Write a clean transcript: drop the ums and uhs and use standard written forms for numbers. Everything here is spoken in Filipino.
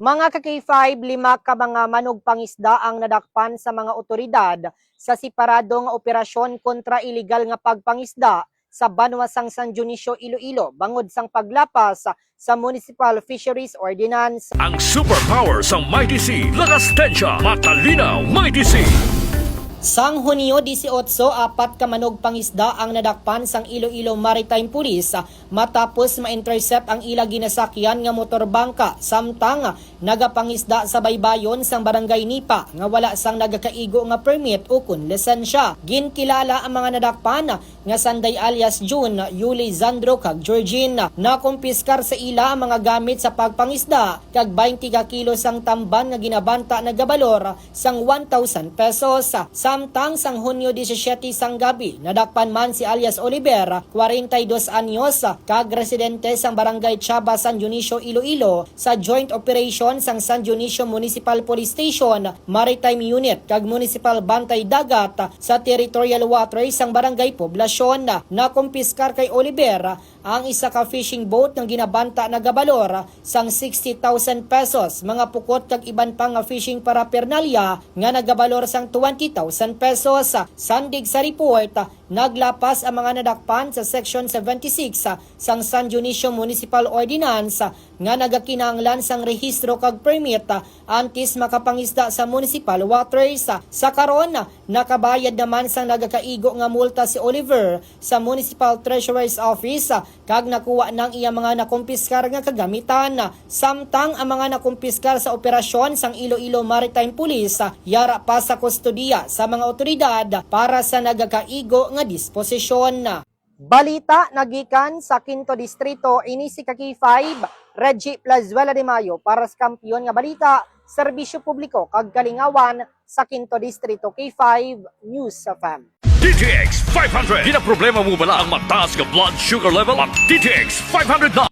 Mga ka-K5, 5 ka mga manog pangisda ang nadakpan sa mga otoridad sa separadong operasyon kontra iligal nga pagpangisda sa Banwasang San Dionisio, Iloilo, bangod sang paglapas sa Municipal Fisheries Ordinance. Ang superpower sa Mighty Sea, lakas tensya, matalinaw, Mighty Sea. Sang Hunyo 18, 4 ka manog pangisda ang nadakpan sang Iloilo Maritime Police matapos ma-intercept ang ila ginasakyan nga motorbangka samtang nagapangisda sa baybayon sang barangay Nipa nga wala sang nagakaigo nga permit o kun lisensya. Ginkilala ang mga nadakpan nga Sanday alias June, Yuli, Zandro kag Georgine. Nakumpiskar sa ila ang mga gamit sa pagpangisda kag 20 ka kilo sang tamban nga ginabanta na gabalor sang 1,000 pesos. Samtang sang Hunyo 17 sang gabi, nadakpan man si alias Oliver, 42 anyos, kag residente sang barangay Chaba, San Dionisio, Iloilo, sa joint operation sang San Dionisio Municipal Police Station, Maritime Unit, kag Municipal Bantay Dagat sa territorial waters sang barangay Poblasyon. Nakumpiskar kay Oliver ang isa ka fishing boat ng ginabanta na gabalor sang 60,000 pesos, mga pukot kag iban pang nga fishing paraphernalia nga nagabalor sang 20,000 pesos. Sandig sa report, naglapas ang mga nadakpan sa Section 76 sang San Dionisio Municipal Ordinance nga nagakinahanglan sang rehistro kag permit antes makapangisda sa municipal waters. Sa karon, nakabayad naman sang nagakaigo nga multa si Oliver sa Municipal Treasurer's Office kag nakuha ng iya mga nakumpiskar nga kagamitan. Samtang ang mga nakumpiskar sa operasyon sang Iloilo Maritime Police yara pa sa kustodiya sa mga otoridad para sa nagakaigo nga disposisyon. Balita nagikan sa 5th Distrito, ini si K5, Reggie Plazuela de Mayo para sa Kampiyon nga Balita, Serbisyo Publiko kag Kalingawan sa 5th Distrito, K5 News FM. DTX 500. Di na problema mo bala ang mataas nga blood sugar level? Ang DTX 500 na.